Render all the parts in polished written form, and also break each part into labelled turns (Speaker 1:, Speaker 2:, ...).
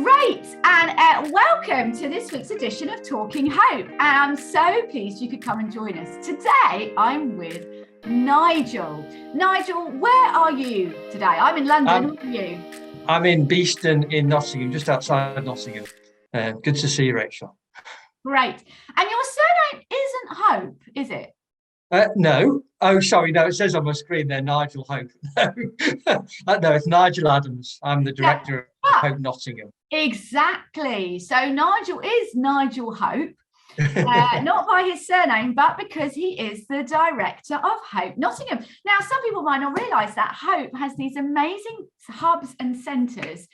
Speaker 1: Great, and welcome to this week's edition of Talking Hope. And I'm so pleased you could come and join us. Today, I'm with Nigel. Nigel, where are you today? I'm in London. Where are you?
Speaker 2: I'm in Beeston in Nottingham, just outside Nottingham. Good to see you, Rachel.
Speaker 1: Great. And your surname isn't Hope, is it?
Speaker 2: No. Oh, sorry. No, it says on my screen there, Nigel Hope. No, it's Nigel Adams. I'm the director of Hope Nottingham.
Speaker 1: Exactly. So Nigel is Nigel Hope, not by his surname, but because he is the director of Hope Nottingham. Now, some people might not realise that Hope has these amazing hubs and centres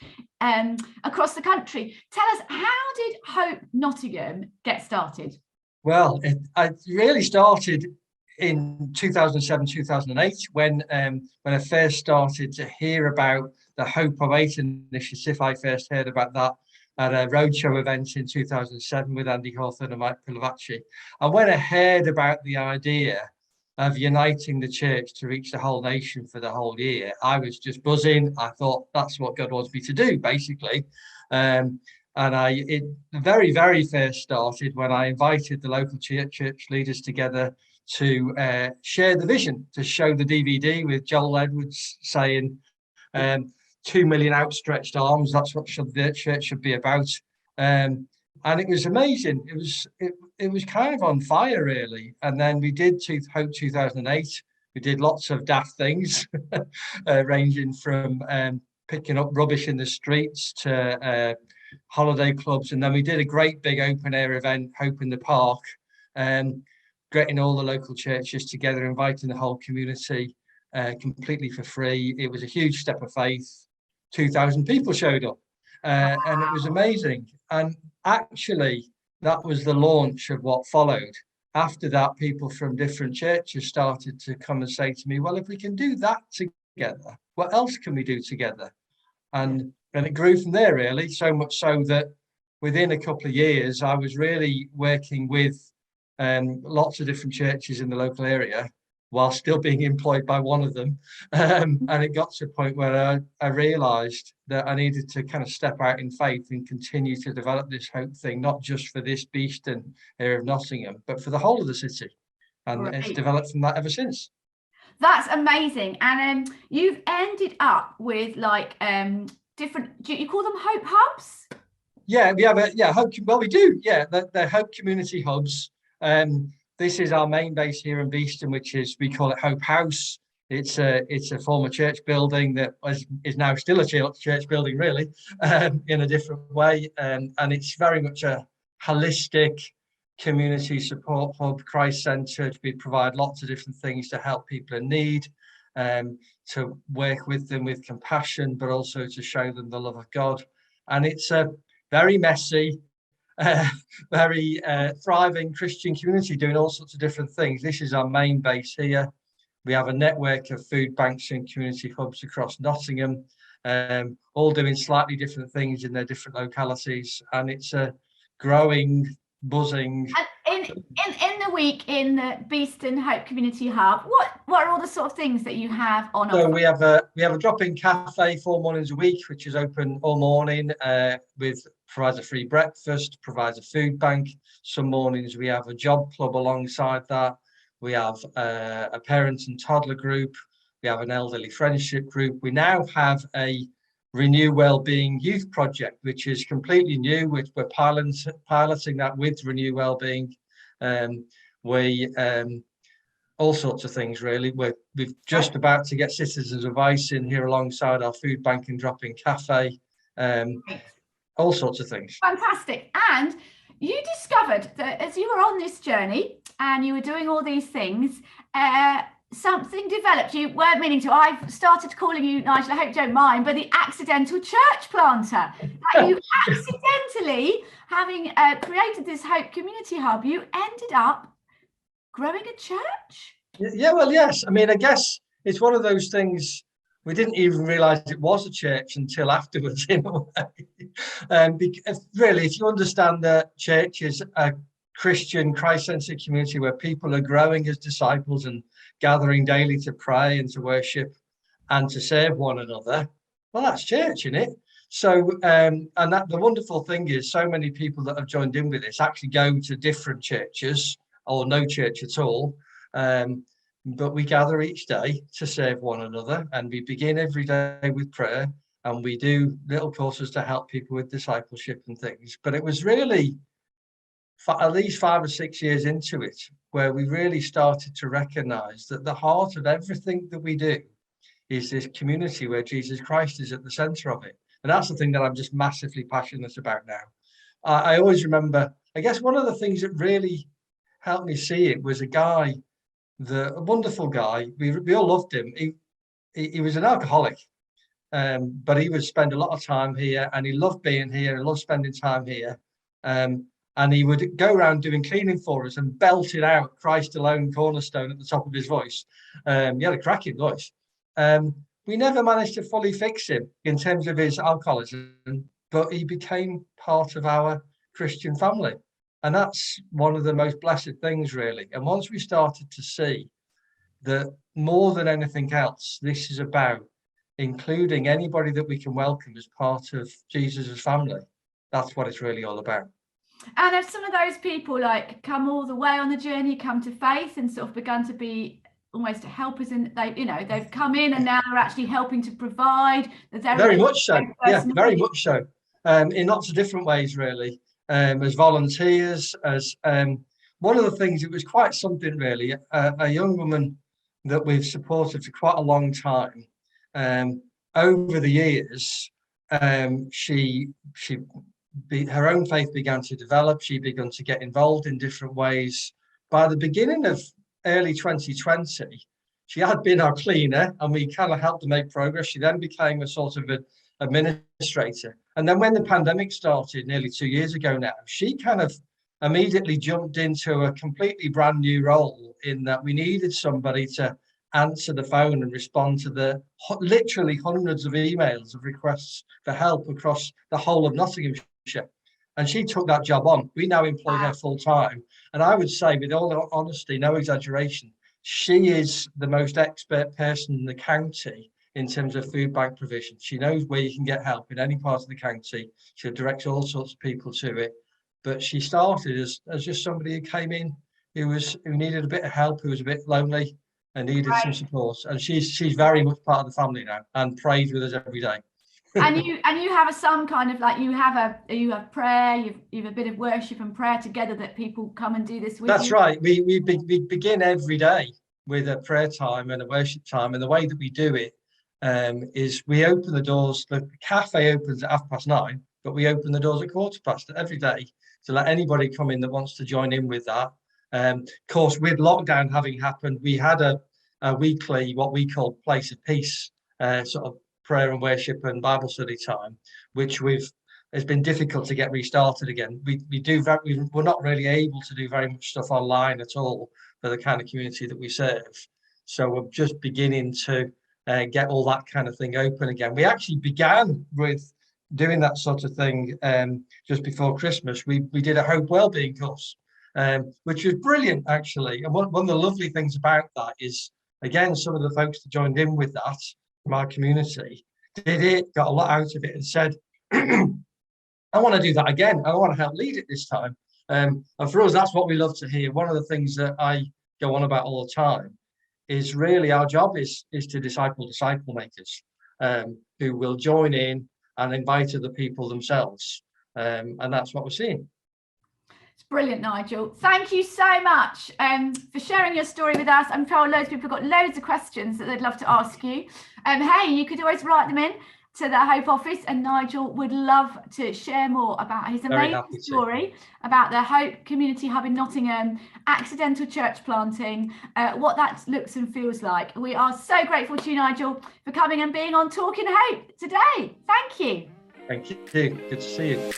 Speaker 1: across the country. Tell us, how did Hope Nottingham get started?
Speaker 2: Well, it really started in 2007, 2008, when I first started to hear about the Hope of 8 initiative. I first heard about that at a roadshow event in 2007 with Andy Hawthorne and Mike Pilavacci. And when I heard about the idea of uniting the church to reach the whole nation for the whole year, I was just buzzing. I thought that's what God wants me to do, basically. And it very, very first started when I invited the local church leaders together to share the vision, to show the DVD with Joel Edwards saying 2 million outstretched arms. That's what the church should be about. And it was amazing. It was kind of on fire, really. And then we did Hope 2008. We did lots of daft things, ranging from picking up rubbish in the streets to holiday clubs. And then we did a great big open air event, Hope in the Park, getting all the local churches together, inviting the whole community completely for free. It was a huge step of faith. 2,000 people showed up, and it was amazing. And actually, that was the launch of what followed. After that, people from different churches started to come and say to me, well, if we can do that together, what else can we do together? And it grew from there, really, so much so that within a couple of years, I was really working with lots of different churches in the local area while still being employed by one of them. And it got to a point where I realised that I needed to kind of step out in faith and continue to develop this Hope thing, not just for this Beeston area of Nottingham, but for the whole of the city. And It's developed from that ever since.
Speaker 1: That's amazing. And you've ended up with like different, do you call them Hope Hubs?
Speaker 2: Yeah, we have Hope. Well, we do. Yeah, they're Hope Community Hubs. This is our main base here in Beeston, which is, we call it Hope House. It's a former church building that is now still a church building, really, in a different way. And it's very much a holistic community support hub, Christ-centered. We provide lots of different things to help people in need, to work with them with compassion, but also to show them the love of God. And it's a very messy, very thriving Christian community doing all sorts of different things. This is our main base here. We have a network of food banks and community hubs across Nottingham, all doing slightly different things in their different localities, and it's a growing, buzzing.
Speaker 1: And in the week in the Beeston Hope Community Hub, what are all the sort of things that you have on offer?
Speaker 2: So we have a drop-in cafe 4 mornings a week, which is open all morning, provides a free breakfast, provides a food bank. Some mornings we have a job club alongside that. We have a parent and toddler group. We have an elderly friendship group. We now have a Renew Wellbeing Youth Project, which is completely new, which we're piloting that with Renew Wellbeing. All sorts of things, really. We're just about to get Citizens Advice in here alongside our food bank and drop-in cafe. All sorts of things.
Speaker 1: Fantastic. And you discovered that as you were on this journey and you were doing all these things, something developed. You weren't meaning to. I've started calling you, Nigel, I hope you don't mind, but the accidental church planter. You accidentally, having created this Hope Community Hub, you ended up growing a church.
Speaker 2: Yeah, well, yes. I mean, I guess it's one of those things. We didn't even realise it was a church until afterwards, in a way. Because really, if you understand that church is a Christian, Christ-centered community where people are growing as disciples and gathering daily to pray and to worship and to serve one another, well, that's church, isn't it? So, and that the wonderful thing is, so many people that have joined in with this actually go to different churches or no church at all. But we gather each day to serve one another, and we begin every day with prayer, and we do little courses to help people with discipleship and things. But it was really for at least 5 or 6 years into it where we really started to recognize that the heart of everything that we do is this community where Jesus Christ is at the center of it. And that's the thing that I'm just massively passionate about now. I always remember, I guess one of the things that really helped me see it was a wonderful guy. We all loved him. He was an alcoholic, but he would spend a lot of time here, and he loved being here and loved spending time here. And he would go around doing cleaning for us and belting out Christ alone cornerstone at the top of his voice. He had a cracking voice. We never managed to fully fix him in terms of his alcoholism, but he became part of our Christian family. And that's one of the most blessed things, really. And once we started to see that more than anything else, this is about including anybody that we can welcome as part of Jesus's family, that's what it's really all about.
Speaker 1: And have some of those people like come all the way on the journey, come to faith and sort of begun to be almost helpers, and they've come in and now they're actually helping to provide.
Speaker 2: Very much so. Yeah, very much so. In lots of different ways, really. As volunteers, as one of the things, it was quite something really. A young woman that we've supported for quite a long time. Over the years, her own faith began to develop. She began to get involved in different ways. By the beginning of early 2020, she had been our cleaner, and we kind of helped her make progress. She then became a sort of an administrator. And then when the pandemic started nearly 2 years ago now, she kind of immediately jumped into a completely brand new role, in that we needed somebody to answer the phone and respond to the literally hundreds of emails of requests for help across the whole of Nottinghamshire. And she took that job on. We now employ her full time. And I would say, with all honesty, no exaggeration, she is the most expert person in the county in terms of food bank provision. She knows where you can get help in any part of the county. She directs all sorts of people to it. But she started as just somebody who came in who needed a bit of help, who was a bit lonely and needed some support. And she's very much part of the family now and prays with us every day.
Speaker 1: And you have some kind of like you have prayer, you've a bit of worship and prayer together that people come and do this with.
Speaker 2: That's right. We begin every day with a prayer time and a worship time, and the way that we do it is we open the doors. The cafe opens at 9:30, but we open the doors at 15:15 every day to let anybody come in that wants to join in with that. Of course, with lockdown having happened, we had a weekly, what we call Place of Peace, sort of prayer and worship and Bible study time, which it's been difficult to get restarted again. We're not really able to do very much stuff online at all for the kind of community that we serve. So we're just beginning to get all that kind of thing open again. We actually began with doing that sort of thing just before Christmas. We did a Hope Wellbeing course, which was brilliant, actually. And one of the lovely things about that is, again, some of the folks that joined in with that from our community did it, got a lot out of it, and said, I want to do that again. I want to help lead it this time. And for us, that's what we love to hear. One of the things that I go on about all the time is really our job is to disciple makers who will join in and invite other people themselves. And that's what we're seeing.
Speaker 1: It's brilliant, Nigel. Thank you so much for sharing your story with us. I'm sure loads of people have got loads of questions that they'd love to ask you. Hey, you could always write them in to the Hope office, and Nigel would love to share more about his amazing story about the Hope Community Hub in Nottingham, accidental church planting, what that looks and feels like. We are so grateful to you, Nigel, for coming and being on Talking Hope today. Thank you.
Speaker 2: Thank you. Good to see you.